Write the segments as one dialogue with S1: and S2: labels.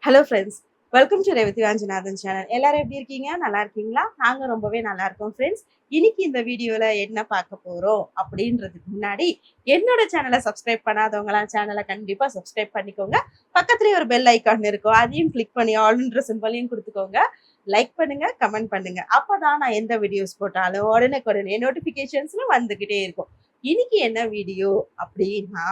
S1: Hello friends, welcome to Revathi Vanchinathan channel. எல்லாரும் எப்படி இருக்கீங்க? நல்லா இருக்கீங்களா? நாங்கள் ரொம்பவே நல்லா இருக்கோம் ஃப்ரெண்ட்ஸ். இன்னைக்கு இந்த வீடியோவில் என்ன பார்க்க போகிறோம் அப்படின்றதுக்கு முன்னாடி என்னோட சேனலை சப்ஸ்கிரைப் பண்ணாதவங்களாம் சேனலை கண்டிப்பாக சப்ஸ்கிரைப் பண்ணிக்கோங்க. பக்கத்துலேயே ஒரு பெல் ஐக்கான் இருக்கும், அதையும் கிளிக் பண்ணி ஆல்ன்ற சிம்பலையும் கொடுத்துக்கோங்க. லைக் பண்ணுங்க, கமெண்ட் பண்ணுங்க. அப்போதான் நான் எந்த வீடியோஸ் போட்டாலும் உடனே நோட்டிஃபிகேஷன்ஸ்ல வந்துக்கிட்டே இருக்கும். இன்னைக்கு என்ன வீடியோ அப்படின்னா,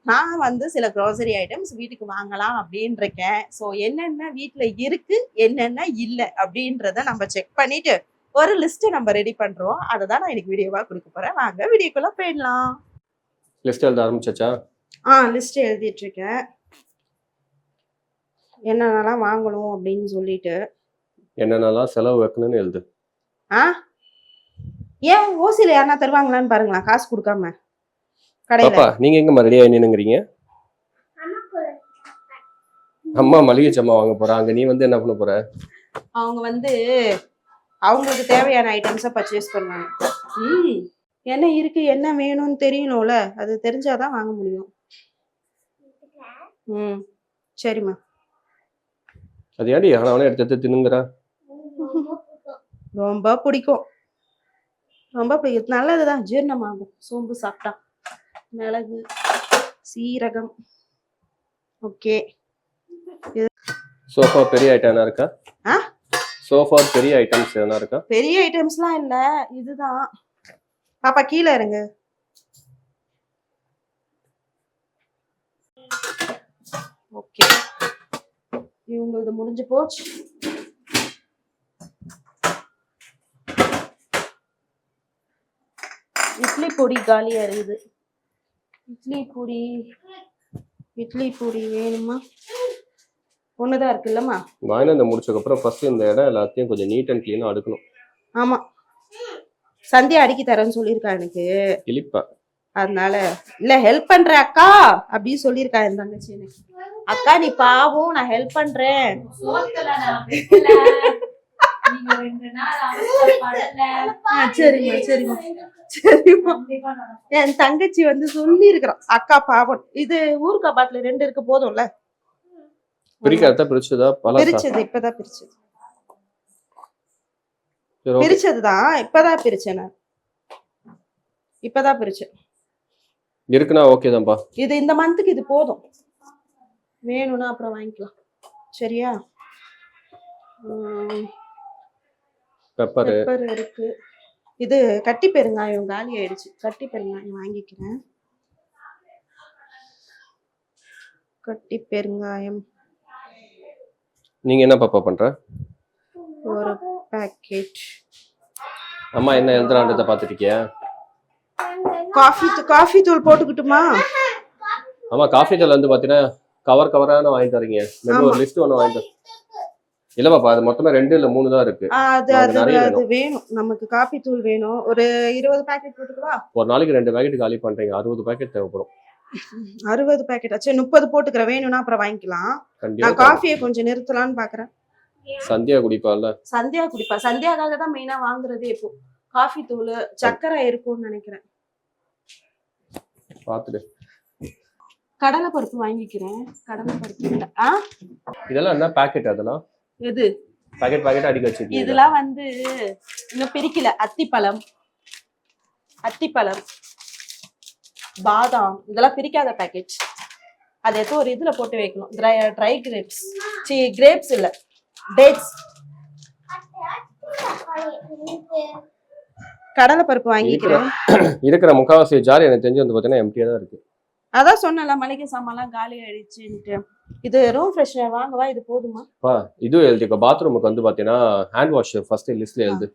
S1: நான் வந்து சில க்ராசரி ஐட்டம்ஸ் வீட்டுக்கு வாங்கலாம் அப்படின்னு இருக்கேன். ஸோ என்னென்ன வீட்டில் இருக்கு, என்னென்ன இல்லை அப்படின்றத நம்ம செக் பண்ணிட்டு ஒரு லிஸ்ட்டை நம்ம ரெடி பண்றோம். அதை தான் நான் இன்னைக்கு வீடியோவா கொடுக்க போறேன். வாங்க வீடியோக்குள்ள போயிடலாம்.
S2: லிஸ்ட் எழுத ஆரம்பிச்சாச்சா?
S1: லிஸ்ட் எழுதிட்டு இருக்கேன். என்னென்னலாம் வாங்கணும் அப்படின்னு சொல்லிட்டு.
S2: என்னென்னலாம் செலவு வைக்கணும்னு எழுது.
S1: ஏன் ஓசியில் யாருன்னா தருவாங்களான்னு பாருங்களா, காசு கொடுக்காம கடையில.
S2: பாப்பா, நீங்க எங்க ரெடியா நின்னுங்கறீங்க? அம்மா மளிகை ஜாமான் வாங்க போறாங்க, நீ வந்து என்ன பண்ண போற?
S1: அவங்க வந்து அவங்களுக்கு தேவையான ஐட்டம்ஸை பர்ச்சேஸ் பண்ணுவாங்க. என்ன இருக்கு, என்ன வேணும்னு தெரியணும்ல, அது தெரிஞ்சாதான் வாங்க முடியும். சரிம்மா.
S2: அது ஏன்டி அவனே எடுத்து தின்னுங்கற?
S1: ரொம்ப பிடிக்கும், ரொம்ப பிடிக்கும். நல்லதுதான், ஜீரணமாகும் சோம்பு சாப்பிட்டா. மிளகு, சீரகம். ஓகே.
S2: சோஃபா பெரிய ஐட்டம் என்ன இருக்கா? சோஃபா பெரிய ஐட்டம்ஸ் என்ன இருக்கா?
S1: பெரிய ஐட்டம்ஸ்லாம் இல்ல, இதுதான். பாப்பா கீழே இருங்க. ஓகே, இவங்களது முடிஞ்சு போச்சு. இட்லி பொடி காலியா இருக்குது. இட்லி பொடி வேணுமா? ஒண்ணுதான் இருக்குல்லம்மா.
S2: வாங்கின முடிச்சதுக்கு அப்புறம் ஃபர்ஸ்ட் இந்த இடம் எல்லாத்தையும் கொஞ்சம் நீட் அண்ட் கிளீனா அடுக்கணும்.
S1: ஆமா, சந்தியா அடிக்கி தரேன்னு சொல்லியிருக்கா எனக்கு.
S2: கிளிப்பா, அதனால
S1: இல்ல ஹெல்ப் பண்ற அக்கா அப்படின்னு சொல்லியிருக்கா என் தங்கச்சி எனக்கு. அக்கா நீ பாவம், நான் ஹெல்ப் பண்றேன். சரிம்மா சரிம்மா சரிம்மா. என் தங்கச்சி வந்து சொல்லி இருக்கிறான், அக்கா பாவம். இது ஊருக்கா பாட்டில் 2 இருக்கு, போதும்ல.
S2: பிரிக்காத பிரிச்சதா?
S1: பிரிச்சது இப்பதான் பிரிச்சது. பிரிச்சதுதான் இப்பதான் பிரிச்சேன். இப்பதான் பிரிச்சேன்.
S2: இருக்குனா ஓகே தான்பா.
S1: இது இந்த மந்த்துக்கு இது போதும். வேணும்னா அப்புறம் வாங்கிக்கலாம். சரியா?
S2: பெப்பர்
S1: இருக்கு. இது கட்டி பெருங்காயம் காலி ஆயிடுச்சு. கட்டி பெருங்காயம் வாங்கிக்கிறேன். கட்டி பெருங்காயம்.
S2: நீங்க என்ன பாப்பா பண்ற?
S1: ஒரு பாக்கெட்.
S2: அம்மா என்ன எழுதுறான்றத பாத்துட்டியா?
S1: காஃபி தூள் போட்டுக்கிட்டுமா?
S2: ஆமா, காஃபி தூள் வந்து பாத்தீங்கன்னா கவரான வாங்கி தரீங்க. ஒரு லிஸ்ட் ஒன்று வாங்கி தரேன். இல்ல பாப்பா, அது மொத்தமா 2 இல்ல 3 தான் இருக்கு.
S1: அது வேணும் நமக்கு. காபி தூள் வேணும். ஒரு 20 பாக்கெட் போட்டுக்கவா?
S2: ஒரு நாளைக்கு 2 பாக்கெட் காலி பண்றீங்க, 60 பாக்கெட் தேவைப்படும்.
S1: 60 பாக்கெட் ஆச்சு. 30 போட்டுக்கிறேன். வேணும்னா அப்புறம் வாங்கிக்கலாம். நான் காஃபியை கொஞ்சம் நிறுத்தலாம்னு பாக்குறேன்.
S2: சந்தியா குடிப்பால?
S1: சந்தியா குடிப்பா. சந்தியாக்காக தான் மெயினா வாங்குறதே. இப்போ காஃபி தூள் சக்கரை இருக்கும்னு நினைக்கிறேன்.
S2: பாத்துட்டு
S1: கடலை பருப்பு வாங்கிக்கிறேன். கடலை பருப்பு இல்ல.
S2: இதெல்லாம் என்ன பாக்கெட்? அதெல்லாம்
S1: எது?
S2: பாக்கெட் அடிக்க வச்சிருக்கீங்க.
S1: இதெல்லாம் வந்து இன்னும் பிரிக்கல. அத்திப்பழம், பாதாம், இதெல்லாம் பிரிக்காத பாக்கெட். அதை எடுத்து ஒரு இதுல போட்டு வைக்கணும். Try grapes. கிரேப்ஸ் இல்ல, டேட்ஸ். கடலை பருப்பு வாங்கிக்கிறேன்.
S2: இருக்கிற முக்காவாசி ஜார் எனக்கு தெரிஞ்சு வந்து பாத்தீங்கன்னா எம்டியா தான் இருக்கு.
S1: அதான் சொன்னல, மளிகை சாமான்லாம் காலி ஆயிடுச்சுன்ட்டு. இது ரூம் ஃப்ரெஷ்னர் வாங்கவா? இது போதுமா?
S2: இது எழுதிக்கோ. பாத்ரூமுக்கு வந்து பாத்தீங்கன்னா ஹேண்ட் வாஷ் ஃபர்ஸ்ட் லிஸ்ட்ல எழுது.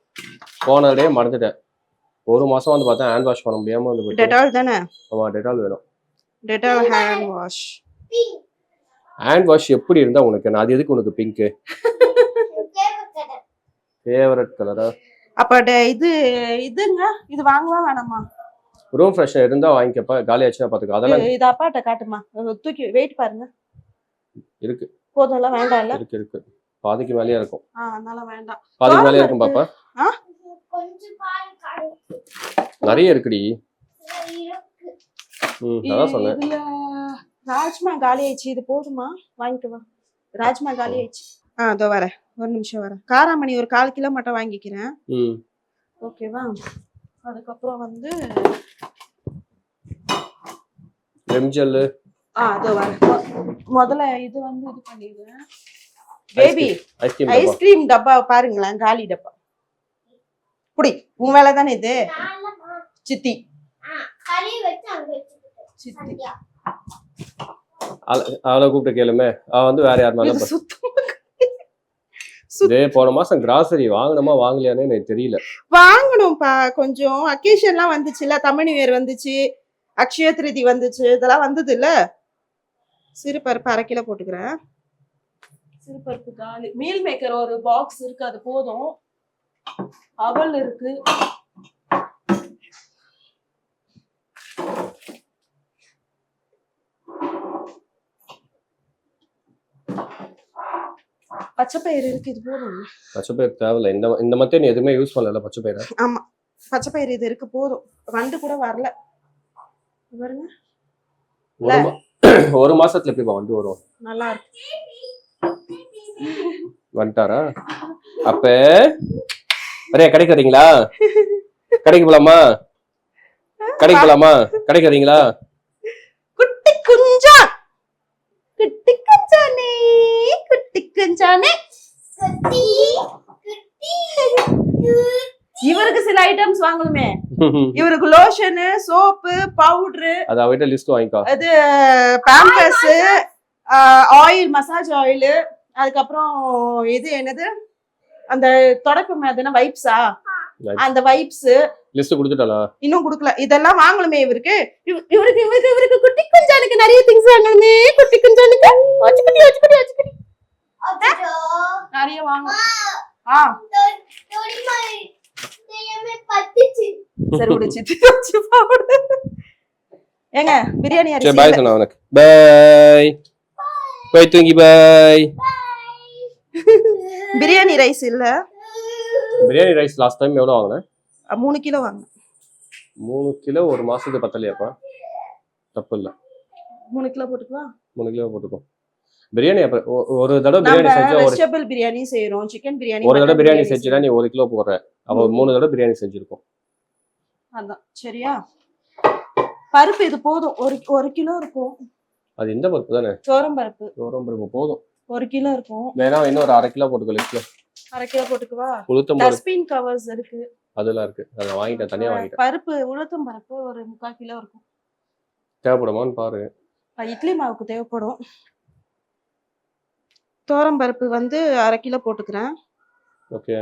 S2: போன டே மறந்துட்டேன். ஒரு மாசம் வந்து பார்த்தா ஹேண்ட் வாஷ் பண்ண முடியாம வந்து.
S1: டெட்டால் தானே?
S2: ஆமா, டெட்டால் வேணும்.
S1: Dettol hand wash.
S2: Hand wash எப்படி இருந்தா உனக்கு? அது எதுக்கு உனக்கு பிங்க் ஃபேவரட் கலரா?
S1: அப்ப இதுங்க இது வாங்கவா வேணாமா?
S2: ரூம் ஃப்ரெஷ்னர் இருந்தா வாங்கிக்கப்பா. காலி ஆச்சுன்னா பாத்துக்க. அதெல்லாம்
S1: இது அப்பாட்ட காட்டுமா? தூக்கி வெயிட் பாருங்க.
S2: இருக்கு.
S1: போதும்ல? வேண்டாம் இல்ல?
S2: இருக்கு. பாதிக்கு மேலயே இருக்கும்.
S1: அதனால வேண்டாம்.
S2: பாதிக்கு மேலயே இருக்கும் பாப்பா. நிறைய இருக்குடி. அதான் சொன்னேன்.
S1: ராஜ்மா காலி ஆயிடுச்சு. இது போதுமா? வாங்கிக்கவா? ராஜ்மா காலி ஆயிடுச்சு. அதோ வரேன், ஒரு நிமிஷம் வரேன். காராமணி ஒரு 1/4 கிலோ மட்டும் வாங்கிக்கிறேன். ஓகேவா? அதுக்கப்புறம் வந்து
S2: வெம்ஜல்.
S1: அதோ வரேன். முதல்ல இது வந்து இது பண்ணிடுறேன். பேபி
S2: ஐஸ்கிரீம்
S1: ஐஸ்கிரீம் டப்பா பாருங்களேன், காலி டப்பா. குடி, உன் வேலை தானே இது. சித்தி சித்தி
S2: அவளை கூப்பிட்டு கேளுமே, அவ வந்து வேற யார் மேல இதே போன மாசம் கிராசரி வாங்கணுமா வாங்கலையானே எனக்கு தெரியல.
S1: வாங்கணும்ப்பா, கொஞ்சம் அக்கேஷன்லாம் வந்துச்சுல்ல, தமிழ் நியூ இயர் வந்துச்சு, அக்ஷய திருதி வந்துச்சு, இதெல்லாம் வந்தது இல்ல. சிறு பருப்பு 1/2 கிலோ போட்டுக்கிறேன். சிறு பருப்பு காலி. மீல் மேக்கர் ஒரு பாக்ஸ் இருக்கு, அது போதும். அவல் இருக்கு. பச்சைப்பயிறு இருக்கு, இது போதும்.
S2: பச்சைப்பயிறு தேவையில்ல, இந்த மத்திய நீ எதுவுமே யூஸ் பண்ணல பச்சைப்பயிறு.
S1: ஆமா, பச்சைப்பயிறு இது இருக்கு, போதும். வண்டு கூட வரல பாருங்க.
S2: ஒரு மாசத்துல எப்படி வண்டு வரும்? நல்லா இருக்கு. வந்துட்டாரா? அப்ப அரே கடைக்கு வரீங்களா? கடைக்கு போலாமா? கடைக்கு போலாமா? கடைக்கு வரீங்களா? குட்டி குஞ்சா, குட்டி குஞ்சானே, குட்டி குஞ்சானே.
S1: இவருக்கு சில ஐட்டம்ஸ் வாங்கணுமே. இவருக்கு லோஷனு, சோப்பு, பவுடரு,
S2: அத அவட்ட லிஸ்ட் வாங்கிக்கோ.
S1: அது பாம்பர்ஸ், ஆயில், மசாஜ் ஆயில், அதுக்கப்புறம் இது என்னது அந்த தொடக்கம் அதுனா வைப்ஸா, அந்த வைப்ஸ்
S2: லிஸ்ட் கொடுத்துட்டாளா?
S1: இன்னும் கொடுக்கல. இதெல்லாம் வாங்கணுமே இவருக்கு. இவருக்கு இவருக்கு இவருக்கு குட்டி குஞ்சானுக்கு நிறைய திங்ஸ் வாங்கணுமே. குட்டி குஞ்சானுக்கு நிறைய வாங்கணும். சரி விடு, சித்தி வச்சு பாடு. ஏங்க பிரியாணி அரிசி
S2: பை சொன்னா உனக்கு. பை பை தூங்கி பை.
S1: பிரியாணி ரைஸ் இல்ல.
S2: பிரியாணி ரைஸ் லாஸ்ட் டைம் எவ்வளவு வாங்குன?
S1: 3 கிலோ வாங்குனேன்.
S2: 3 கிலோ ஒரு மாசத்துக்கு பத்தலையாப்பா? தப்பு இல்ல,
S1: 3 கிலோ போட்டுக்கவா?
S2: 3 கிலோ போட்டுக்கோ. பிரியாணி அப்ப ஒரு தடவை பிரியாணி செஞ்சா ஒரு
S1: வெஜிடபிள் பிரியாணி செய்றோம், சிக்கன் பிரியாணி.
S2: ஒரு தடவை பிரியாணி செஞ்சா நீ 1 கிலோ போடுற, அப்ப 3 தடவை பிரியாணி செஞ்சிருக்கோம்.
S1: அதான் சரியா? பருப்பு இது போதும், ஒரு கிலோ இருக்கும்.
S2: அது இந்த பருப்பு தானே?
S1: சோரம் பருப்பு.
S2: சோரம் பருப்பு போதும்,
S1: 1 கிலோ இருக்கும்.
S2: வேணா இன்னும் ஒரு 1/2 கிலோ போட்டுக்கோ. லிஸ்ட்ல
S1: 1/2 கிலோ போட்டுக்கவா?
S2: உளுத்தம்
S1: டஸ்ட்பின் கவர்ஸ் இருக்கு,
S2: அதெல்லாம் இருக்கு, அத வாங்கிட்டேன், தனியா வாங்கிட்டேன்.
S1: பருப்பு உளுத்தம் பருப்பு ஒரு 3/4 கிலோ இருக்கும்.
S2: தேவைப்படுமான்னு பாரு.
S1: இட்லி மாவுக்கு தேவைப்படும். தோரம் பருப்பு வந்து 1/2 கிலோ போட்டுக்கிறேன்.
S2: ஓகே,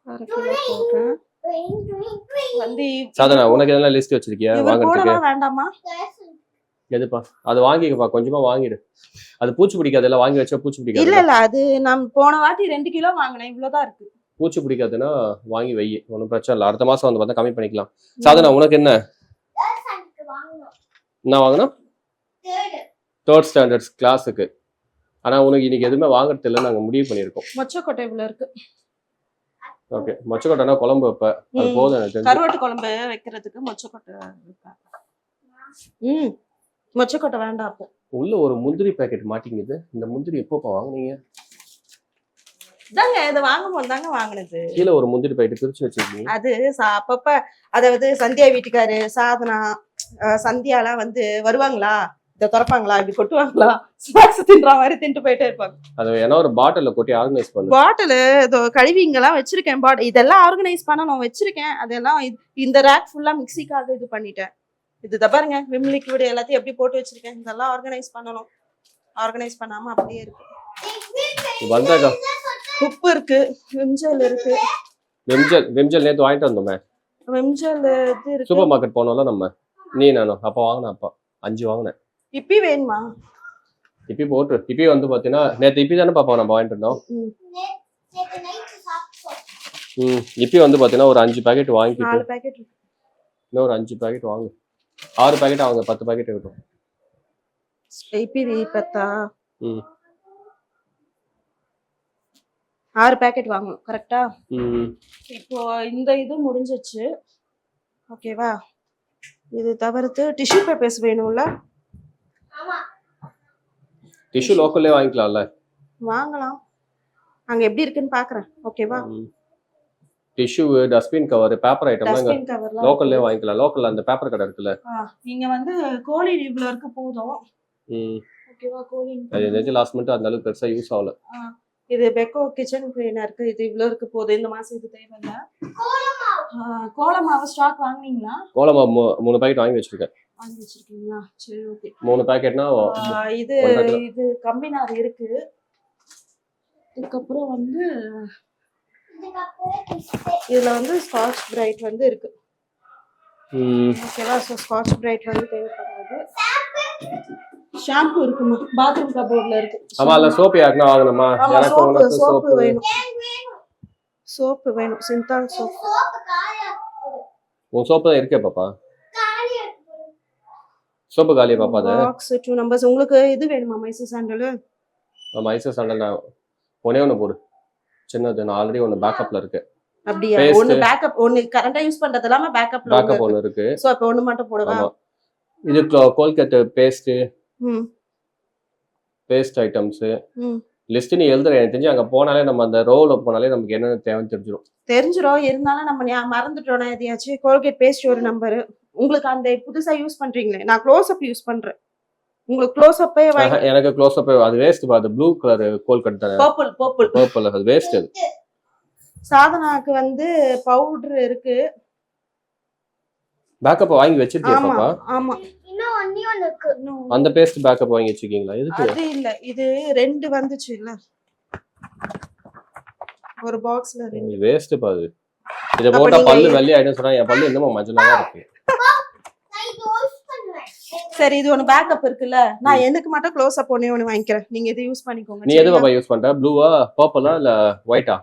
S1: 1/2 கிலோ போட்டுறேன். வந்து
S2: சாதனா உனக்கு எதனா லிஸ்ட் வச்சிருக்கியா வாங்குறதுக்கு?
S1: வேண்டாமா?
S2: எதுப்பா? அது வாங்கிக்கப்பா, கொஞ்சமா வாங்கிடு. அது பூச்சி பிடிக்காதுல்ல, வாங்கி வச்சா பூச்சி பிடிக்காது.
S1: இல்ல இல்ல, அது நான் போன வாட்டி 2 கிலோ வாங்கினேன், இவ்வளவுதான் இருக்கு.
S2: பூச்சி பிடிக்காதுன்னா வாங்கி வை, ஒன்றும் பிரச்சனை இல்லை. அடுத்த மாசம் வந்து பார்த்தா கம்மி பண்ணிக்கலாம். சாதனா உனக்கு என்ன வாங்கணும்? 3rd ஸ்டாண்டர்ட் கிளாஸுக்கு. ஆனா உனக்கு இன்னைக்கு எதுவுமே வாங்குறது இல்லைன்னு நாங்க முடிவு பண்ணிருக்கோம்.
S1: மொச்சக்கொட்டை இவ்வளவு இருக்கு.
S2: ஓகே, மொச்சக்கொட்டைனா குழம்பு வைப்ப, அது போதும் எனக்கு.
S1: கருவாட்டு குழம்பு வைக்கிறதுக்கு மொச்சக்கொட்டை வைப்பேன். மொச்சக்கொட்டை வேண்டாம். அப்போ
S2: உள்ள ஒரு முந்திரி பாக்கெட் மாட்டிங்குது. இந்த முந்திரி எப்போப்பா வாங்குனீங்க?
S1: தாங்க இதை வாங்கும் போது தாங்க வாங்கினது.
S2: கீழே ஒரு முந்திரி பாக்கெட் பிரிச்சு வச்சிருக்கீங்க.
S1: அது அப்பப்ப அதாவது சந்தியா வீட்டுக்காரு, சாதனா, சந்தியாலாம் வந்து வருவாங்களா, இதை திறப்பாங்களா, இப்படி கொட்டுவாங்களா, ஸ்நாக்ஸ் தின்ற மாதிரி தின்ட்டு போயிட்டே இருப்பாங்க.
S2: அது ஏன்னா ஒரு பாட்டில கொட்டி ஆர்கனைஸ் பண்ணு.
S1: பாட்டில் இதோ கழுவிங்கெல்லாம் வச்சிருக்கேன். இதெல்லாம் ஆர்கனைஸ் பண்ணணும் வச்சிருக்கேன். அதெல்லாம் இந்த ரேக் ஃபுல்லா மிக்சிக்காக இது பண்ணிட்டேன். இது பாருங்க, விம் லிக்விட் எல்லாத்தையும் எப்படி போட்டு வச்சிருக்கேன். இதெல்லாம் ஆர்கனைஸ் பண்ணணும். ஆர்கனைஸ் பண்ணாம அப்படியே இருக்கு.
S2: வந்தாக்கா
S1: உப்பு இருக்கு, விம்ஜல் இருக்கு.
S2: விம்ஜல் நேத்து வாங்கிட்டு வந்தோமே.
S1: விம்ஜல் இது இருக்கு.
S2: சூப்பர் மார்க்கெட் போனோம்ல நம்ம, நீ நானும். அப்ப வாங்கினேன், அப்பா 5 வாங்கினேன்.
S1: இப்பி வேணுமா?
S2: இப்பி போட்டு. இப்பி வந்து பாத்தீங்கன்னா நேத்து இப்பி தானே பாப்பா நம்ம வாங்கிட்டு இருந்தோம். இப்பி வந்து பாத்தீங்கன்னா ஒரு 5 பாக்கெட் வாங்கிட்டு
S1: 4 பாக்கெட் இருக்கு.
S2: இன்னும் ஒரு 5 பாக்கெட் வாங்கு. 6 பாக்கெட் வாங்க, 10 பாக்கெட் இருக்கும்.
S1: இப்பி பத்தா? 6 பாக்கெட் வாங்கணும் கரெக்டா? இப்போ இந்த இது முடிஞ்சிச்சு. ஓகேவா? இது தவிர்த்து டிஷ்யூ பேப்பர்ஸ் வேணும்ல?
S2: டிஷ்யூ லோக்கல்லே வாங்கிக்கலாம்ல.
S1: வாங்கலாம். அங்க எப்படி இருக்குன்னு பாக்குறேன். ஓகேவா?
S2: டிஷ்யூ, டஸ்ட்பின் கவர், பேப்பர் ஐட்டம்லாம் இங்க
S1: டஸ்ட்பின் கவர்லாம்
S2: லோக்கல்லே வாங்கிக்கலாம். லோக்கல்ல அந்த பேப்பர் கடை இருக்குல்ல.
S1: நீங்க வந்து கோழி இவ்வளோ இருக்கு போதும். ஓகேவா? கோழி
S2: அது நெஞ்சு லாஸ்ட் மந்த் அந்த அளவுக்கு பெருசா யூஸ் ஆகல.
S1: இது பெக்கோ கிச்சன் கிளீனருக்கு இது இவ்வளோ இருக்கு போதும். இந்த மாசம் இது தேவையில்ல. கோலமாவு ஸ்டாக் வாங்குனீங்களா?
S2: கோலமாவு 3 பாக்கெட் வாங்கி வச்சிருக்கேன்.
S1: வாங்கி வச்சிருக்கீங்களா? சரி, ஓகே.
S2: 3 பாக்கெட்னா
S1: இது இது கம்பினார் இருக்கு. இதுக்கப்புறம் வந்து இதுல வந்து ஸ்காட்ச் பிரைட் வந்து இருக்கு. ஓகேவா? ஸோ ஸ்காட்ச் பிரைட் வந்து தேவைப்படாது. ஷாம்பு இருக்குமா? பாத்ரூம் கபோர்ட்ல இருக்கு.
S2: ஆமா, இல்ல சோப்பு யாருன்னா வாங்கணுமா? எனக்கு உனக்கு
S1: சோப்பு
S2: சோப்பு
S1: வேணும். சோப்பு வேணும். சிந்தால் சோப்.
S2: உன் சோப்பு தான் இருக்கே பாப்பா. சோப்பு காலியா பாப்பா? அது
S1: பாக்ஸ் 2 நம்பர்ஸ். உங்களுக்கு இது வேணுமா? மைசூர் சாண்டல்?
S2: மைசூர் சாண்டல் ஒண்ணு போடு. சின்னது. நான் ஆல்ரெடி ஒன்னு பேக்கப்ல இருக்கு.
S1: அப்படியே ஒன்னு பேக்கப், ஒன்னு கரண்டா யூஸ் பண்றது இல்லாம பேக்கப்
S2: ஒன்னு இருக்கு.
S1: சோ அப்ப ஒன்னு மட்டும் போடுவா.
S2: ஆமா. இது Colgate paste, paste items list நீ எழுதுற. எனக்கு தெரிஞ்சு அங்க போனாலே நம்ம அந்த ரோல போனாலே நமக்கு என்ன தேவைன்னு தெரிஞ்சிரும். இருந்தாலும் நம்ம மறந்துட்டோம்னா எதையாச்சும். கோல்கேட் பேஸ்ட் ஒரு நம்பர். உங்களுக்கு அந்த புதுசா யூஸ் பண்றீங்களே, நான் க்ளோஸ் அப் யூஸ் பண்றேன். உங்களுக்கு க்ளோஸ் அப்பே எனக்கு க்ளோஸ் அப் அது வேஸ்ட் பா. அது ப்ளூ கலர் கோல்கட் தானே. பர்பிள் அது வேஸ்ட். அது
S1: சாதனாக்கு வந்து பவுடர் இருக்கு.
S2: பேக்கப் வாங்கி வச்சிருக்கியா பாப்பா?
S1: ஆமா.
S3: இன்னும் ஒண்ணு இருக்கு.
S2: அந்த பேஸ்ட் பேக்கப் வாங்கி வச்சிருக்கீங்களா? எதுக்கு?
S1: அது இல்ல, இது 2 வந்துச்சு இல்ல, ஒரு பாக்ஸ்ல 2.
S2: வேஸ்ட் பா அது. இத போட்டா பல்லு வெள்ளை ஆயிடும் சொன்னா என் பல்லு என்னமோ மஞ்சளா இருக்கு.
S1: சரி, இது ஒன்னு பேக்கப் இருக்குல்ல. நான் எனக்கு மட்டும் க்ளோஸ் அப் ஒன்னு வாங்கிக்கிறேன். நீங்க இத யூஸ் பண்ணிக்கோங்க.
S2: நீ எது பாப்பா யூஸ் பண்ற? ப்ளூவா, பர்பிளா இல்ல ஒயிட்டா?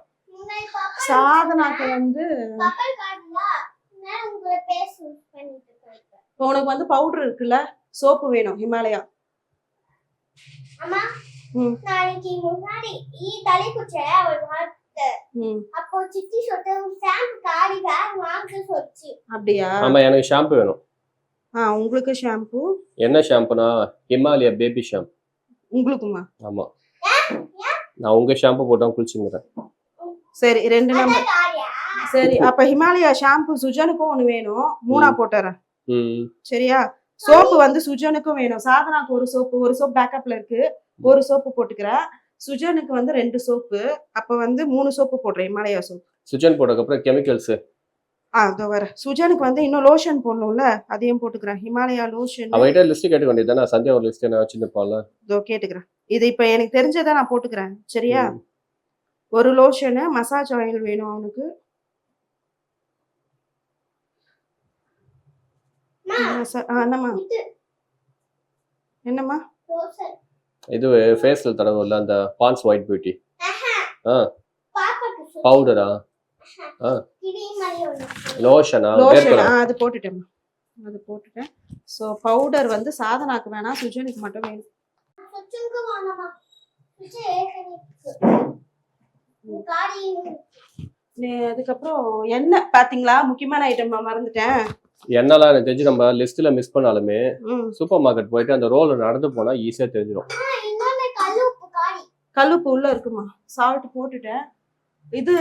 S1: சாதனாக்கு வந்து உனக்கு வந்து பவுடர் இருக்குல்ல, சோப்பு வேணும் ஹிமாலயா.
S3: அம்மா நாளைக்கு முன்னாடி தலை குச்சல ஒரு வார்த்தை. அப்போ சித்தி சொட்ட ஷாம்பு காடி வேற வாங்க சொல்லுச்சு.
S1: அப்படியா?
S2: ஆமா, எனக்கு ஷாம்பு வேணும்.
S1: உங்களுக்கு ஷாம்பு
S2: என்ன ஷாம்புனா? Himalaya baby shampoo.
S1: உங்களுக்குமா?
S2: ஆமா, நான் உங்க ஷாம்பு போட்டா குளிச்சுங்கறேன்.
S1: சரி, 2 நம்பர். சரி, அப்ப ஹிமாலயா ஷாம்பு சுஜனுக்கும் ஒன்னு வேணும். 3ஆ போட்டுறேன். சரியா? சோப்பு வந்து சுஜனுக்கும் வேணும். சாதனாக்கு ஒரு சோப்பு பேக்கப்ல இருக்கு. ஒரு சோப்பு போட்டுக்கிறேன். சுஜனுக்கு வந்து 2 சோப்பு. அப்ப வந்து 3 சோப்பு போடுறேன். ஹிமாலயா சோப்பு.
S2: சுஜன் போட்டதுக்கு அப்புறம் கெமிக்கல்ஸ்.
S1: அதோ வர. சுஜனுக்கு வந்து இன்னும் லோஷன் போடணும்ல, அதையும் போட்டுக்கிறேன். ஹிமாலயா லோஷன்.
S2: அவகிட்ட லிஸ்ட் கேட்க வேண்டியதுதானே? சந்தியா ஒரு லிஸ்ட் என்ன வச்சிருப்பால.
S1: இதோ கேட்டுக்கிறேன். இது இப்ப எனக்கு தெரிஞ்சதை நான் போட்டுக்கிறேன். சரியா? ஒரு லோஷனு, மசாஜ் ஆயில் வேணும் அவனுக்கு. என்னம்மா?
S2: இது ஃபேஸ்ல தடவுல அந்த பான்ஸ் ஒயிட் பியூட்டி பவுடரா? லோஷனா?
S1: அது போட்டுட்டேன். சோ பவுடர் வந்து சாதனாக்கு வேணாம், சுஜனுக்கு மட்டும் வேணும். அதுக்கப்புறம் என்ன பாத்தீங்களா? முக்கியமான ஐட்டம் நான் மறந்துட்டேன்.
S2: என்னலாம் எனக்கு தெரிஞ்சு நம்ம லிஸ்ட்ல மிஸ் பண்ணாலுமே சூப்பர் மார்க்கெட் போயிட்டு அந்த ரோல நடந்து போனா ஈஸியா தெரிஞ்சிடும்.
S1: கல்லுப்பு உள்ள இருக்குமா? சால்ட் போட்டுட்டேன். இது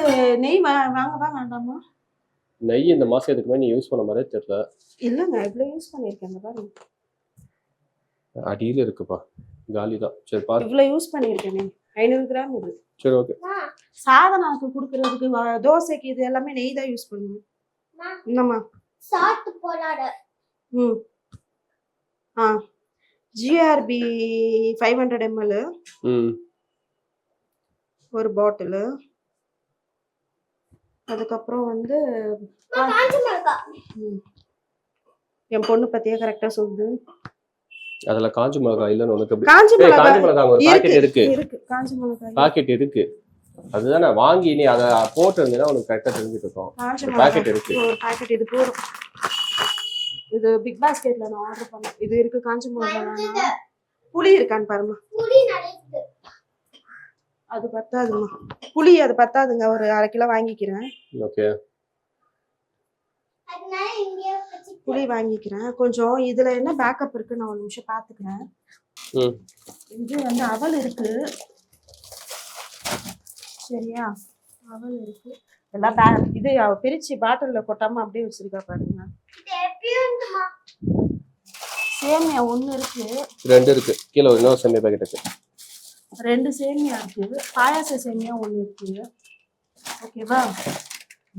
S1: நெய் வாங்கவா வேண்டாமா?
S2: நெய் இந்த மாசம் எதுக்குமே நீ யூஸ் பண்ண மாதிரியே தெரியல.
S1: இல்லங்க, இவ்வளவு யூஸ் பண்ணிருக்கேன் பாருங்க.
S2: அடியில இருக்குப்பா, காலிதான். சரி பாரு,
S1: இவ்வளவு யூஸ் பண்ணிருக்கேன். 500 கிராம் இது.
S2: சரி ஓகே.
S1: சாதனாக்கு குடுக்குறதுக்கு தோசைக்கு இது எல்லாமே நெய் தான் யூஸ் பண்ணுவேன். என்னம்மா?
S3: சால்ட் போடாத.
S1: ஜிஆர்பி 500 ml ஒரு பாட்டில். அதுக்கப்புறம் வந்து என் பொண்ணு பத்தியா கரெக்டா சொல்லுது.
S2: அதுல காஞ்ச மிளகாய் இல்லன்னு உனக்கு
S1: காஞ்ச மிளகாய்
S2: ஒரு பாக்கெட் இருக்கு.
S1: காஞ்ச மிளகாய்
S2: பாக்கெட் இருக்கு. அதுதானே வாங்கி நீ அதை போட்டு இருந்தீங்கன்னா உனக்கு கரெக்டா தெரிஞ்சுட்டு இருக்கும். பாக்கெட் இருக்கு.
S1: ஒரு பாக்கெட் இது போதும். இது பிக் பாஸ்கெட்ல நான் ஆர்டர் பண்ணேன். இது இருக்கு. காஞ்ச மிளகாய். புளி இருக்கான்னு பாருமா.
S3: புளி நிறைய.
S1: அது பத்தாதுமா. புளி அது பத்தாதுங்க. ஒரு 1/2 கிலோ வாங்கிக்கிறேன்.
S2: ஓகே.
S1: புளி வாங்கிக்கிறேன் கொஞ்சம். இதுல என்ன பேக்கப் இருக்கு நான் ஒரு நிமிஷம் பாத்துக்கிறேன். இது வந்து அவல் இருக்கு. சரியா, அவல் இருக்கு. எல்லாம் இது பிரிச்சு பாட்டில்ல கொட்டாம அப்படியே வச்சிருக்கா பாருங்க.
S3: இது எப்படியும்மா
S1: சேமியா ஒண்ணு இருக்கு,
S2: 2 இருக்கு. கீழே இன்னொரு சேமியா பாக்கெட் இருக்கு.
S1: 2 சேமியா இருக்கு. பாயாச சேமியா ஒண்ணு இருக்கு. ஓகேவா.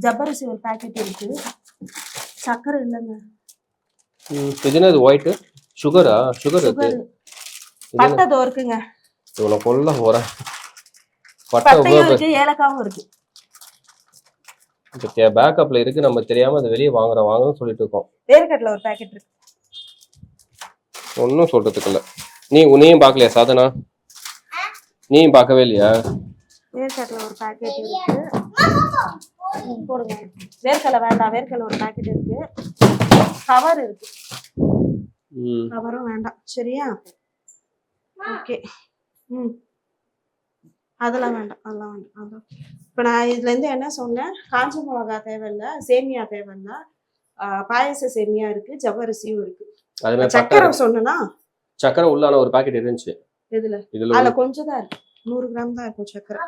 S1: ஜவ்வரிசி ஒரு பாக்கெட் இருக்கு. சக்கரை இல்லைங்க.
S2: இது என்ன இது ஒயிட் சுகரா? சுகர் இருக்கு.
S1: பட்டை தோ இருக்குங்க.
S2: இவ்வளோ கொல்ல போறேன்.
S1: பட்டையும் இருக்கு, ஏலக்காவும் இருக்கு.
S2: பேக்கப்ல இருக்கு, நம்ம தெரியாம அதை வெளியே வாங்கணும்னு சொல்லிட்டு இருக்கோம்.
S1: வேர்க்கடலை ஒரு பாக்கெட் இருக்கு.
S2: ஒன்னும் சொல்றதுக்கு இல்ல. நீயும் பாக்கலையா சாதனா? நீயும் பார்க்கவே இல்லையா?
S1: வேர்க்கடலை ஒரு பாக்கெட் இருக்கு. போடுங்க. வேர்க்கடலை வேண்டாம், வேர்க்கடலை ஒரு பாக்கெட் இருக்கு. கவர் இருக்கு. கவரும் வேண்டாம். சரியா, ஓகே. அதெல்லாம் வேண்டாம், அதெல்லாம் வேண்டாம். அதான் இப்போ நான் இதுல இருந்து என்ன சொன்னேன், காஞ்ச மிளகா தேவையில்ல, சேமியா தேவையில்ல, பாயச சேமியா இருக்கு, ஜவ்வரிசியும் இருக்கு. சக்கரை சொன்னா
S2: சக்கரை உள்ளான ஒரு பாக்கெட் இருந்துச்சு.
S1: இதுல அதுல கொஞ்சம் தான் இருக்கு, 100 கிராம் தான் இருக்கும் சக்கரை.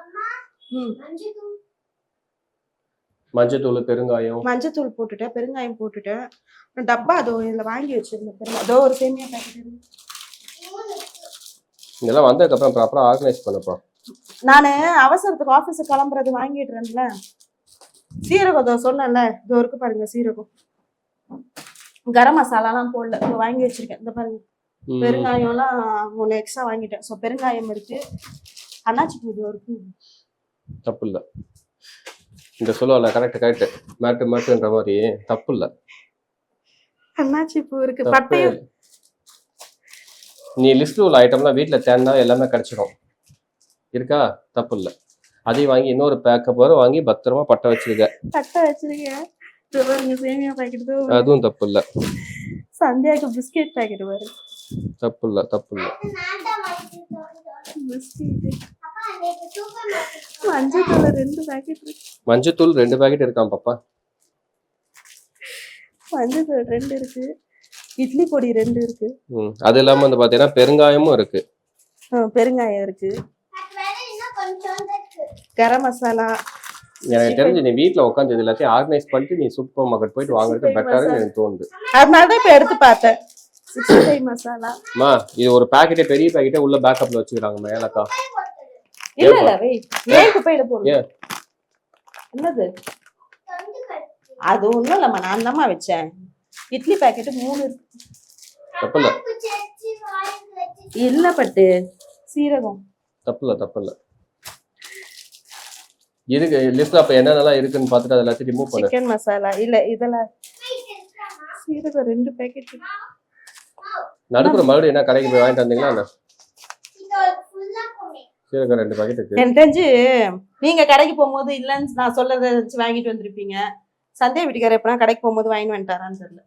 S2: மஞ்சத்தூள், பெருங்காயம்.
S1: மஞ்சத்தூள் போட்டுட்டேன், பெருங்காயம் போட்டுட்டேன். டப்பா அதோ இதுல வாங்கி வச்சிருந்தேன். அதோ ஒரு சேமியா பாக்கெட் இருக்கு.
S2: இதெல்லாம் வந்ததுக்கு அப்புறம் ப்ராப்பரா ஆர்கனைஸ் பண்ணப்பா.
S1: நானு அவசரத்துக்கு ஆபீஸுக்கு கிளம்புறது வாங்கிட்டுறேன்ல. சீரகம் சொன்னேன்ல, இதோ இருக்கு பாருங்க சீரகம். கரம் மசாலாலாம் போடல, வாங்கி வச்சிருக்கேன். இந்த பாருங்க, பெருங்காயம்லாம் 3 எக்ஸ்ட்ரா வாங்கிட்டேன். ஸோ பெருங்காயம் இருக்கு. அன்னாச்சி பூ இருக்கு.
S2: தப்பு இல்லை, இந்த சொல்லுவல கரெக்ட் மாட்டுன்ற மாதிரி தப்பு இல்லை.
S1: அன்னாச்சி பூ இருக்கு, பட்டையும்.
S2: நீ லிஸ்ட்ல உள்ள ஐட்டம்லாம் வீட்டுல தேர்ந்தா எல்லாமே கிடைச்சிடும். இருக்கா? தப்பு இல்லை. அதையும் வாங்கி இன்னொரு பேக்கப் வாங்கி பத்திரமா பட்டை
S1: வச்சிருக்கேன். சேமியா பாக்கெட்,
S2: அதுவும் தப்பு இல்லை.
S1: சந்தியாக்கு பிஸ்கெட் பாக்கெட் வரு.
S2: தப்பு இல்லை.
S1: மஞ்சத்தூள் 2 பாக்கெட் இருக்கு.
S2: மஞ்சத்தூள் 2 பாக்கெட் இருக்கான் பாப்பா.
S1: மஞ்சத்தூள் 2 இருக்கு. இட்லி பொடி 2 இருக்கு.
S2: அது இல்லாம வந்து பாத்தீங்கன்னா பெருங்காயமும் இருக்கு.
S1: பெருங்காயம் இருக்கு. கரம் மசாலா.
S2: எனக்கு தெரிஞ்சு நீ வீட்டுல உட்காந்து இது எல்லாத்தையும் ஆர்கனைஸ் பண்ணிட்டு நீ சூப்பர் மார்க்கெட் போயிட்டு வாங்குறது பெட்டர்னு எனக்கு தோணுது.
S1: அதனாலதான் இப்ப எடுத்து பார்த்தேன். 65 மசாலா.
S2: இது ஒரு பாக்கெட்டே, பெரிய பாக்கெட்டே உள்ள பேக்கப்ல வச்சுக்கிறாங்க ஏலக்கா.
S1: இல்ல வெயிட், ஏன் குப்பையில போடுங்க? என்னது அது? ஒண்ணும் இல்லம்மா, நான் தான்மா வச்சேன். இட்லி பாக்கெட் 3 இருக்கு.
S2: தப்பு
S1: இல்ல பட்டு சீரகம்.
S2: தப்பு இல்ல. இருக்கு லிஸ்ட்ல. அப்ப என்னென்னலாம் இருக்குன்னு பார்த்துட்டு அதை எல்லாத்தையும் ரிமூவ் பண்ணு.
S1: சிக்கன் மசாலா இல்ல, இதெல்லாம் சீரகம் 2 பாக்கெட்.
S2: நடுப்புற மறுபடியும் என்ன கடைக்கு போய் வாங்கிட்டு வந்தீங்களா? சீரகம் 2 பாக்கெட் இருக்கு.
S1: எனக்கு தெரிஞ்சு நீங்க கடைக்கு போகும்போது இல்லன்னு நான் சொல்லதை வச்சு வாங்கிட்டு வந்திருப்பீங்க. சந்தேக வீட்டுக்காரர் எப்பனா கடைக்கு போகும்போது வாங்கிட்டு வந்துட்டாரான்னு தெரியல.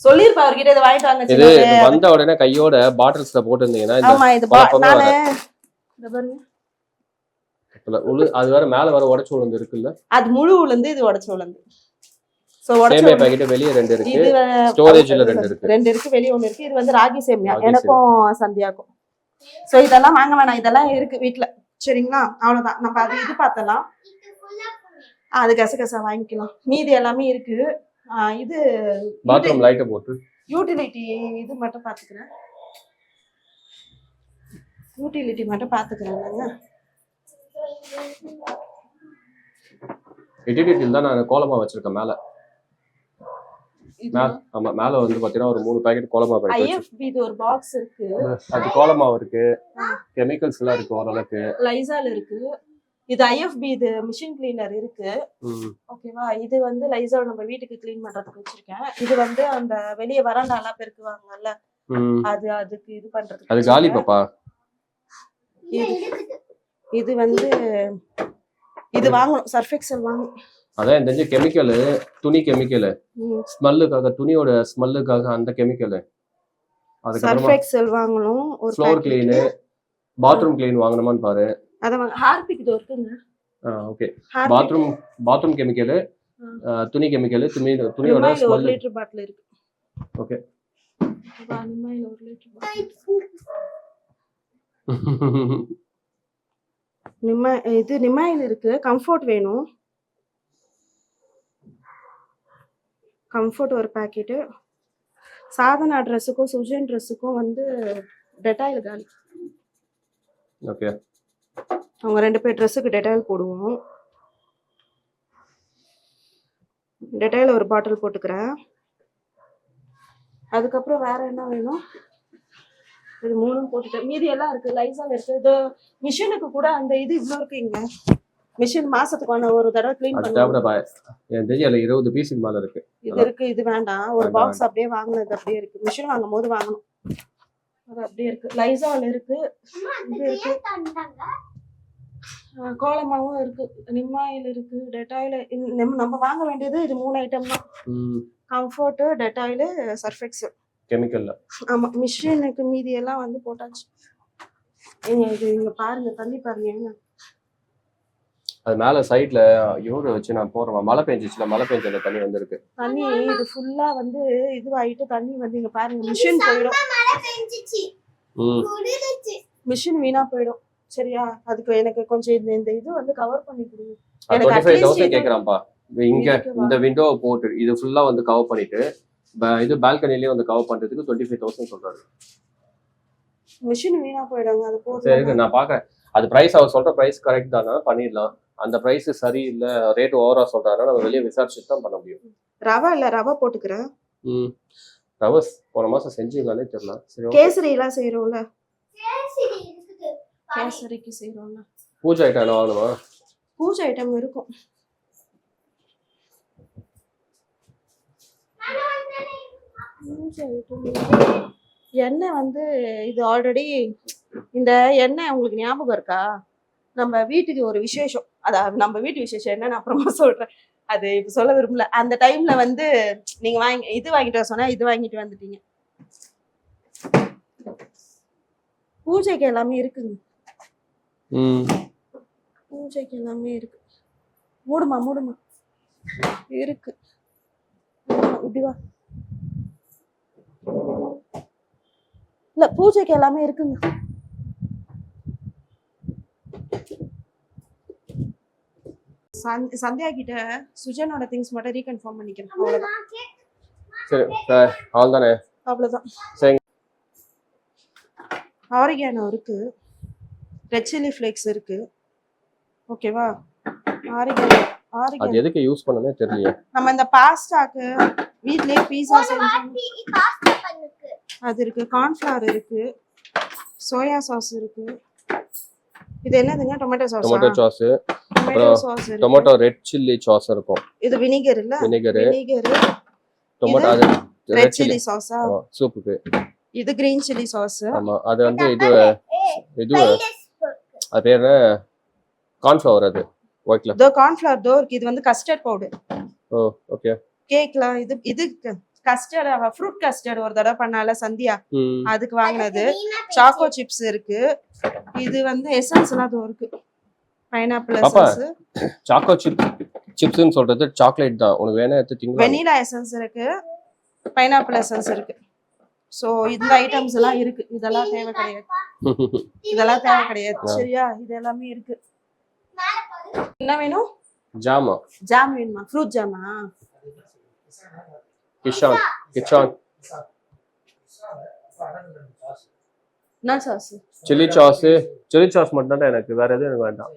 S1: சொல்லிருப்பா அவர்கிட்ட இதை வாங்கிட்டு வாங்க.
S2: இது வந்த உடனே கையோட பாட்டில்ஸ்ல போட்டு இருந்தீங்கன்னா
S1: ஆமா, இது நானு இந்த பாருங்க.
S2: அது வேற மேல வர உடைச்சு உளுந்து இருக்குல்ல,
S1: அது முழு உளுந்து, இது உடைச்சு உளுந்து. சோ
S2: சேமியா பாக்கெட் வெளிய 2 இருக்கு, ஸ்டோரேஜ்ல 2 இருக்கு.
S1: 2 இருக்கு, வெளிய 1 இருக்கு. இது வந்து ராகி சேமியா எனக்கும் சந்தியாக்கும். சோ இதெல்லாம் வாங்க வேணாம், இதெல்லாம் இருக்கு வீட்ல. சரிங்களா, அவ்வளவுதான். நம்ம அது இது பார்த்தலாம், அது கசகசா வாங்கிக்கலாம். மீதி எல்லாமே இருக்கு. இது
S2: பாத்ரூம் லைட்ட போட்டு
S1: யூட்டிலிட்டி இது மட்டும் பாத்துக்கிறேன். யூட்டிலிட்டி மட்டும் பாத்துக்கிறேன்.
S2: யூட்டிலிட்டில தான் நான் கோலமா வச்சிருக்கேன் மேல. ஆமா, மேல வந்து பாத்தீங்கன்னா ஒரு 3 பாக்கெட் கோலமா பாக்கெட் இருக்கு.
S1: IFB இது ஒரு பாக்ஸ் இருக்கு,
S2: அது கோலமா இருக்கு. கெமிக்கல்ஸ் எல்லாம் இருக்கு ஓரளவுக்கு.
S1: லைசால் இருக்கு. இது IFB, இது மிஷின் கிளீனர் இருக்கு. ஓகேவா. இது வந்து லைசால் நம்ம வீட்டுக்கு கிளீன் பண்றதுக்கு வச்சிருக்கேன். இது வந்து அந்த வெளிய வராண்டா எல்லாம் பெருக்குவாங்கல்ல, அதுக்கு இது பண்றதுக்கு.
S2: அது காலி பாப்பா.
S1: இது வந்து இது வாங்கணும், சர்ஃப் எக்ஸல் வாங்கணும்.
S2: அதான் இந்த கெமிக்கல், துணி கெமிக்கல், ஸ்மெல்லுக்காக, துணியோட ஸ்மெல்லுக்காக அந்த கெமிக்கல்.
S3: சர்ஃப் எக்ஸல் வாங்கணும். ஒரு
S2: ஃப்ளோர் கிளீன், பாத்ரூம் கிளீன் வாங்கணுமான்னு பாரு.
S1: அத ஹார்பிக் இது இருக்குங்க.
S2: ஓகே, பாத்ரூம் கெமிக்கல், துணி கெமிக்கல், துணியோட ஸ்மெல்.
S1: 1 லிட்டர் பாட்டில் இருக்கு.
S2: Okay,
S1: Nimyle 1 litre bottle. இது நிமாயில் இருக்கு. கம்ஃபோர்ட் வேணும். கம்ஃபோர்ட் ஒரு பாக்கெட்டு. சாதனா ட்ரெஸ்ஸுக்கும் சுஜன் ட்ரெஸ்ஸுக்கும் வந்து டெட்டாயில் காலி.
S2: ஓகே.
S1: அவங்க 2 பேர் ட்ரெஸ்ஸுக்கு டெட்டாயில் போடுவோம். டெட்டாயில் ஒரு பாட்டில் போட்டுக்கிறேன். அதுக்கப்புறம் வேற என்ன வேணும்? இது 3ம் போட்டுட்டேன். மீதி எல்லாம் இருக்கு. லைசால் இருக்கு. இது மிஷினுக்கு கூட அந்த இது இவ்வளோ இருக்குங்க. மிஷின் மாசத்துக்கு ஒரு தடவை க்ளீன் பண்ணுவோம்.
S2: என் தெரியும் 20 பீஸுக்கு மேல இருக்கு.
S1: இது இருக்கு. இது வேண்டாம். ஒரு பாக்ஸ் அப்படியே வாங்கினது அப்படியே இருக்கு. மிஷின் வாங்கும் போது வாங்கணும். அது அப்படியே இருக்கு. லைசால் இருக்கு. இது இருக்கு. கோலமாவும் இருக்கு. நிம்மாயில் இருக்கு. டெட்டாயில் நம்ம வாங்க வேண்டியது இது 3 ஐட்டம் தான். Comfort, Dettol, Surf Excel.
S2: கெமிக்கல்ல.
S1: ஆமா. மிஷினுக்கு மீதி எல்லாம் வந்து போட்டாச்சு. இது இங்க பாருங்க. தண்ணி பாருங்க.
S2: அது மேல சைடுல யோடு வச்சு நான் போறேன். மழை பெஞ்சிச்சுல, மழை பெஞ்சல தண்ணி வந்திருக்கு.
S1: தண்ணி இது ஃபுல்லா வந்து இதுவாயிட்டு தண்ணி வந்து இங்க பாருங்க. மிஷின் போயிடும். மிஷின் வீணா போயிடும். சரியா? அதுக்கு எனக்கு கொஞ்சம் இந்த இது வந்து கவர் பண்ணி கொடுங்க. எனக்கு
S2: 25,000 கேக்குறான்ப்பா. இங்க இந்த விண்டோ போட்டு இது ஃபுல்லா வந்து கவர் பண்ணிட்டு இது பால்கனிலயே வந்து கவர் பண்றதுக்கு 25,000 சொல்றாரு.
S1: மிஷின் வீணா போயிடுங்க. அது போதும்.
S2: சரி, நான் பாக்குறேன். அது பிரைஸ் அவர் சொல்ற பிரைஸ் கரெக்ட் தானா? பண்ணிடலாம். அந்த பிரைஸ் சரி இல்ல, ரேட் ஓவரா சொல்றாருன்னா நம்ம வெளியே விசாரிச்சுட்டு தான் பண்ண முடியும்.
S1: ரவா போட்டுக்கிறேன்.
S2: ரவஸ் போன மாசம் செஞ்சீங்களானே தெரியல. சரி,
S1: கேசரி எல்லாம் செய்யறோம்ல. கேசரிக்கு செய்யறோம்ல.
S2: பூஜை ஐட்டம் வாங்கணுமா?
S1: பூஜை ஐட்டம் இருக்கும். எண்ணெய் வந்து இது ஆல்ரெடி இந்த எண்ணெய் உங்களுக்கு ஞாபகம் இருக்கா? நம்ம வீட்டுக்கு ஒரு விசேஷம், அதாவது நம்ம வீட்டு விசேஷம் என்னன்னு அப்புறமா சொல்றேன். அது இப்ப சொல்ல விரும்பல. அந்த டைம்ல வந்து நீங்க இது வாங்கிட்டு வர சொன்னா இது வாங்கிட்டு வந்துட்டீங்க. பூஜைக்கு எல்லாமே இருக்குங்க. பூஜைக்கு எல்லாமே இருக்கு. மூடுமா இருக்கு. இப்படி வா. இல்ல, பூஜைக்கு எல்லாமே இருக்குங்க. சந்தியா கிட்ட சுஜனோட திங்ஸ் மட்டும் ரீகன்ஃபார்ம் பண்ணிக்கிறேன். அவ்வளவுதான்.
S2: சரி, அவ்வளவுதானே?
S1: அவ்வளவுதான்.
S2: சரி.
S1: ஆரிகானோ இருக்கு. ரெட் சில்லி ஃப்ளேக்ஸ் இருக்கு. ஓகேவா? ஆரிகானோ
S2: அது எதுக்கு யூஸ் பண்ணனே தெரியல.
S1: நம்ம இந்த பாஸ்டாக்கு வீட்லயே பீஸா செஞ்சோம். அது இருக்கு. கார்ன்ஃப்ளவர் இருக்கு. சோயா சாஸ் இருக்கு. இது என்னதுங்க? Tomato sauce.
S2: Tomato sauce. Tomato red chilli sauce இருக்கும்.
S1: இது வினிகர் இல்ல? வினிகர்.
S2: டொமேட்டோ அது
S1: ரெட் சில்லி சாஸா?
S2: சூப்புக்கு.
S1: இது கிரீன் சில்லி சாஸ்.
S2: ஆமா, அது வந்து இது அது பேரு கார்ன்ஃப்ளவர். அது ஒயிட்ல
S1: தோ கார்ன்ஃப்ளவர் தோ இருக்கு. இது வந்து கஸ்டர்ட் பவுடர்.
S2: ஓ, ஓகே.
S1: கேக்ல இது கஸ்டர்ட், ஃப்ரூட் கஸ்டர்ட் ஒரு தடவை பண்ணால சந்தியா, அதுக்கு வாங்கினது. சாக்கோ சிப்ஸ் இருக்கு. இது வந்து எசன்ஸ் எல்லாம் தோ இருக்கு. Pineapple essence.
S2: சாக்கோ சிப்ஸ்னு சொல்றது சாக்லேட் தான். உனக்கு வேணா எடுத்து திங்க.
S1: வெனிலா எசன்ஸ் இருக்கு. பைனாப்பிள் எசன்ஸ் இருக்கு. சோ இந்த ஐட்டம்ஸ் எல்லாம் இருக்கு. இதெல்லாம் தேவை கிடையாது. சரியா? இது எல்லாமே இருக்கு. என்ன வேணும்?
S2: ஜாம்
S1: வேணுமா? ஃப்ரூட் ஜாமா?
S2: கிச்சான்
S1: என்ன சாஸ்?
S2: சில்லி சாஸ் மட்டும் தான் எனக்கு. வேற எதுவும் எனக்கு வேண்டாம்.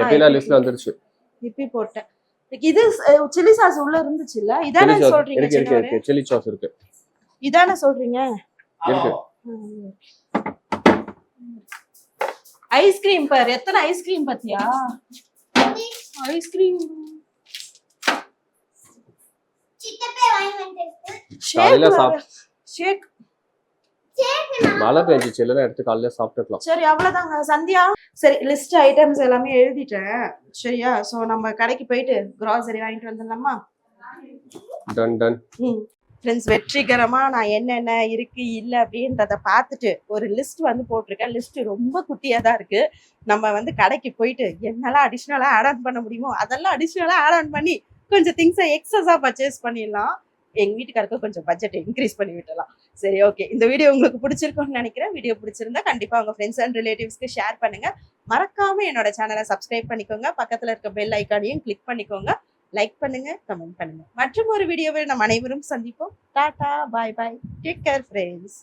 S2: எப்படின்னா லிஸ்ட்ல வந்துருச்சு.
S1: இப்பி போட்டேன். இது சில்லி சாஸ் உள்ள இருந்துச்சு இல்ல? இதானே சொல்றீங்க?
S2: இருக்கு. சில்லி சாஸ் இருக்கு.
S1: இதானே சொல்றீங்க?
S2: இருக்கு.
S1: ஐஸ்கிரீம் பாரு. எத்தனை ஐஸ்கிரீம் பாத்தியா? ஐஸ்கிரீம் ஷேக்.
S2: மழை பெஞ்சிச்சு இல்லைன்னா எடுத்து காலையில சாப்பிட்டுக்கலாம்.
S1: சரி, அவ்வளவுதாங்க சந்தியா. சரி, லிஸ்ட் ஐட்டம்ஸ் எல்லாமே எழுதிட்டேன். சரியா? சோ நம்ம கடைக்கு போயிட்டு கிராசரி வாங்கிட்டு வந்துடலாமா?
S2: டன்.
S1: ஃப்ரெண்ட்ஸ், வெற்றிகரமா நான் என்னென்ன இருக்கு இல்ல அப்படின்றத பார்த்துட்டு ஒரு லிஸ்ட் வந்து போட்டிருக்கேன். லிஸ்ட் ரொம்ப குட்டியா தான் இருக்கு. நம்ம வந்து கடைக்கு போயிட்டு என்னெல்லாம் அடிஷ்னலா ஆட் ஆன் பண்ண முடியுமோ அதெல்லாம் அடிஷ்னலா ஆட் ஆன் பண்ணி கொஞ்சம் திங்ஸை எக்ஸஸா பர்ச்சேஸ் பண்ணிடலாம். எங்க வீட்டுக்காருக்கு கொஞ்சம் பட்ஜெட் இன்க்ரீஸ் பண்ணி விட்டலாம். சரி, ஓகே. இந்த வீடியோ உங்களுக்கு பிடிச்சிருக்கும்னு நினைக்கிறேன். வீடியோ பிடிச்சிருந்தா கண்டிப்பா உங்க ஃப்ரெண்ட்ஸ் அண்ட் ரிலேட்டிவ்ஸ்க்கு ஷேர் பண்ணுங்க. மறக்காம என்னோட சேனலை சப்ஸ்கிரைப் பண்ணிக்கோங்க. பக்கத்துல இருக்க பெல் ஐக்கானையும் கிளிக் பண்ணிக்கோங்க. லைக் பண்ணுங்க, கமெண்ட் பண்ணுங்க. மற்றும் ஒரு வீடியோவில் நம் அனைவரும் சந்திப்போம். டாடா, பாய் பாய், டேக் கேர் ஃப்ரெண்ட்ஸ்.